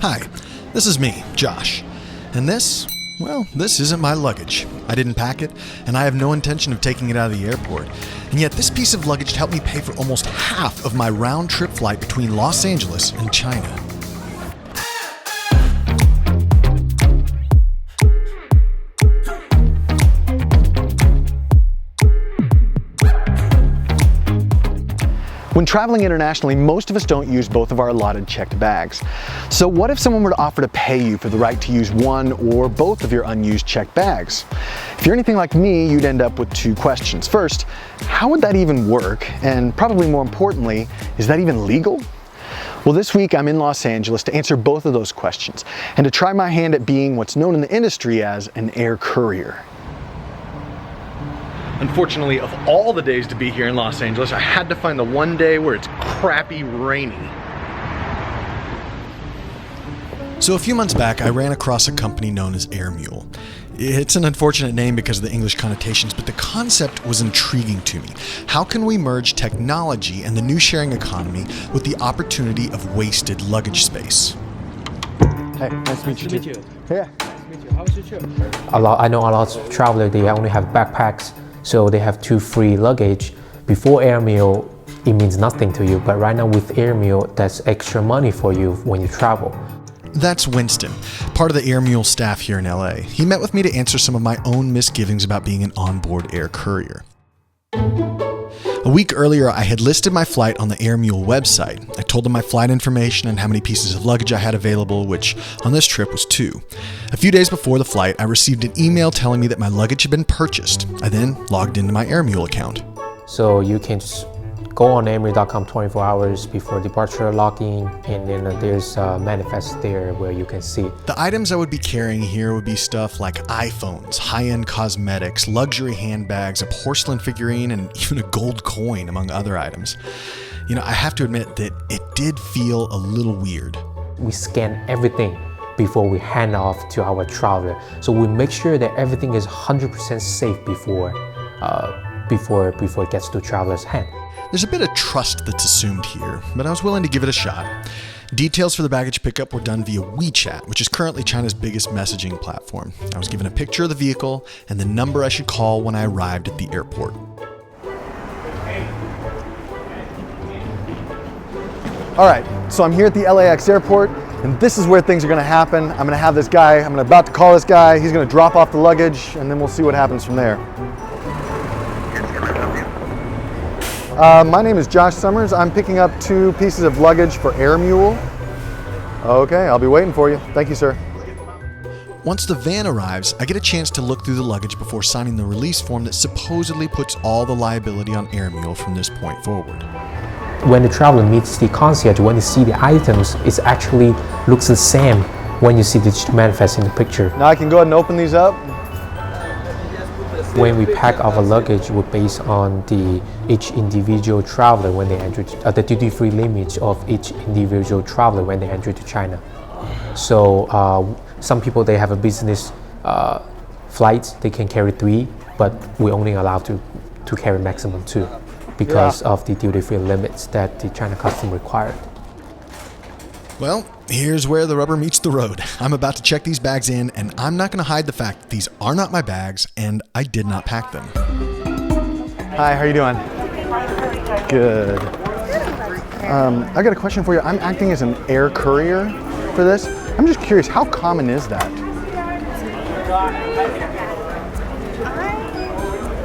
Hi, this is me, Josh. And this isn't my luggage. I didn't pack it, and I have no intention of taking it out of the airport. And yet this piece of luggage helped me pay for almost half of my round-trip flight between Los Angeles and China. When traveling internationally, most of us don't use both of our allotted checked bags. So what if someone were to offer to pay you for the right to use one or both of your unused checked bags? If you're anything like me, you'd end up with two questions. First, how would that even work? And probably more importantly, is that even legal? Well, this week I'm in Los Angeles to answer both of those questions and to try my hand at being what's known in the industry as an air courier. Unfortunately, of all the days to be here in Los Angeles, I had to find the one day where it's crappy rainy. So a few months back, I ran across a company known as Airmule. It's an unfortunate name because of the English connotations, but the concept was intriguing to me. How can we merge technology and the new sharing economy with the opportunity of wasted luggage space? Hey, nice to meet you. Nice to meet you. Yeah. Nice to meet you. How was your trip? I know a lot of travelers, they only have backpacks, so they have two free luggage. Before Airmule, it means nothing to you, but right now with Airmule, that's extra money for you when you travel. That's Winston, part of the Airmule staff here in LA. He met with me to answer some of my own misgivings about being an onboard air courier. A week earlier, I had listed my flight on the Airmule website. I told them my flight information and how many pieces of luggage I had available, which on this trip was 2. A few days before the flight, I received an email telling me that my luggage had been purchased. I then logged into my Airmule account. So you can just go on airmule.com 24 hours before departure, log in, and then there's a manifest there where you can see. The items I would be carrying here would be stuff like iPhones, high-end cosmetics, luxury handbags, a porcelain figurine, and even a gold coin, among other items. You know, I have to admit that it did feel a little weird. We scan everything before we hand off to our traveler. So we make sure that everything is 100% safe before it gets to traveler's hand. There's a bit of trust that's assumed here, but I was willing to give it a shot. Details for the baggage pickup were done via WeChat, which is currently China's biggest messaging platform. I was given a picture of the vehicle and the number I should call when I arrived at the airport. All right, so I'm here at the LAX airport, and this is where things are gonna happen. I'm gonna have this guy, I'm about to call this guy, he's gonna drop off the luggage, and then we'll see what happens from there. My name is Josh Summers. I'm picking up 2 pieces of luggage for Airmule. Okay, I'll be waiting for you. Thank you, sir. Once the van arrives, I get a chance to look through the luggage before signing the release form that supposedly puts all the liability on Airmule from this point forward. When the traveler meets the concierge, when they see the items, it actually looks the same when you see the manifest in the picture. Now I can go ahead and open these up. When we pack our luggage, we're based on each individual traveler when they enter the duty-free limit of each individual traveler when they enter to China. So some people, they have a business flight, they can carry 3, but we only allow to carry maximum 2 because of the duty-free limits that the China customs required. Well, here's where the rubber meets the road. I'm about to check these bags in, and I'm not going to hide the fact that these are not my bags, and I did not pack them. Hi, how are you doing? Good. I got a question for you. I'm acting as an air courier for this. I'm just curious, how common is that?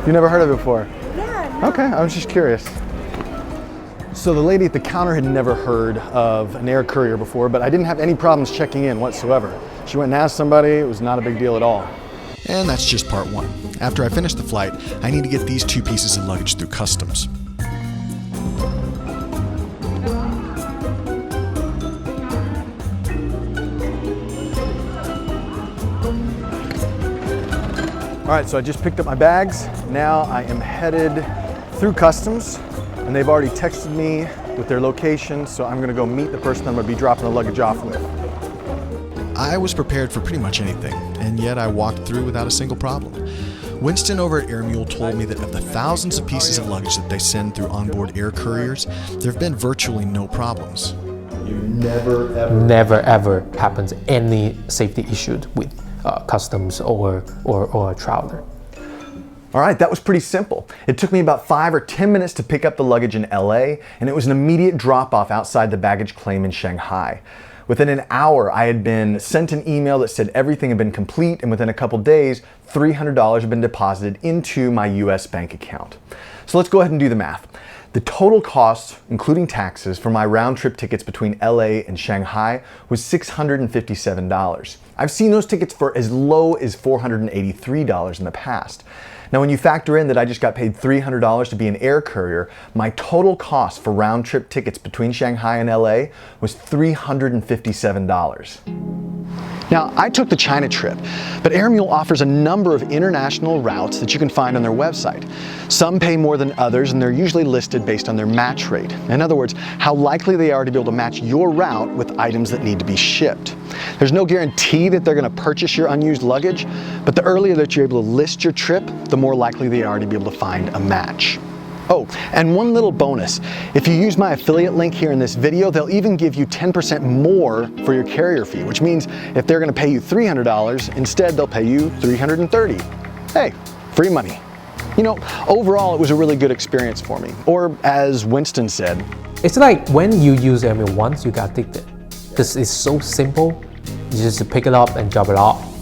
You never heard of it before? Yeah. Okay, I was just curious. So the lady at the counter had never heard of an air courier before, but I didn't have any problems checking in whatsoever. She went and asked somebody, it was not a big deal at all. And that's just part 1. After I finish the flight, I need to get these 2 pieces of luggage through customs. All right, so I just picked up my bags. Now I am headed through customs, and they've already texted me with their location, so I'm gonna go meet the person I'm gonna be dropping the luggage off with. I was prepared for pretty much anything, and yet I walked through without a single problem. Winston over at Airmule told me that of the thousands of pieces of luggage that they send through onboard air couriers, there have been virtually no problems. You never ever. Never ever happens any safety issue with customs or a traveler. All right, that was pretty simple. It took me about 5 or 10 minutes to pick up the luggage in LA, and it was an immediate drop-off outside the baggage claim in Shanghai. Within an hour, I had been sent an email that said everything had been complete, and within a couple days, $300 had been deposited into my US bank account. So let's go ahead and do the math. The total cost, including taxes, for my round-trip tickets between LA and Shanghai was $657. I've seen those tickets for as low as $483 in the past. Now, when you factor in that I just got paid $300 to be an air courier, my total cost for round-trip tickets between Shanghai and LA was $357. Now, I took the China trip, but Airmule offers a number of international routes that you can find on their website. Some pay more than others, and they're usually listed based on their match rate. In other words, how likely they are to be able to match your route with items that need to be shipped. There's no guarantee that they're going to purchase your unused luggage, but the earlier that you're able to list your trip, the more likely they are to be able to find a match. Oh, and one little bonus. If you use my affiliate link here in this video, they'll even give you 10% more for your carrier fee, which means if they're going to pay you $300, instead they'll pay you $330. Hey, free money. You know, overall it was a really good experience for me. Or as Winston said, It's like when you use Airmule once, you got addicted. Because it's so simple, you just pick it up and drop it off.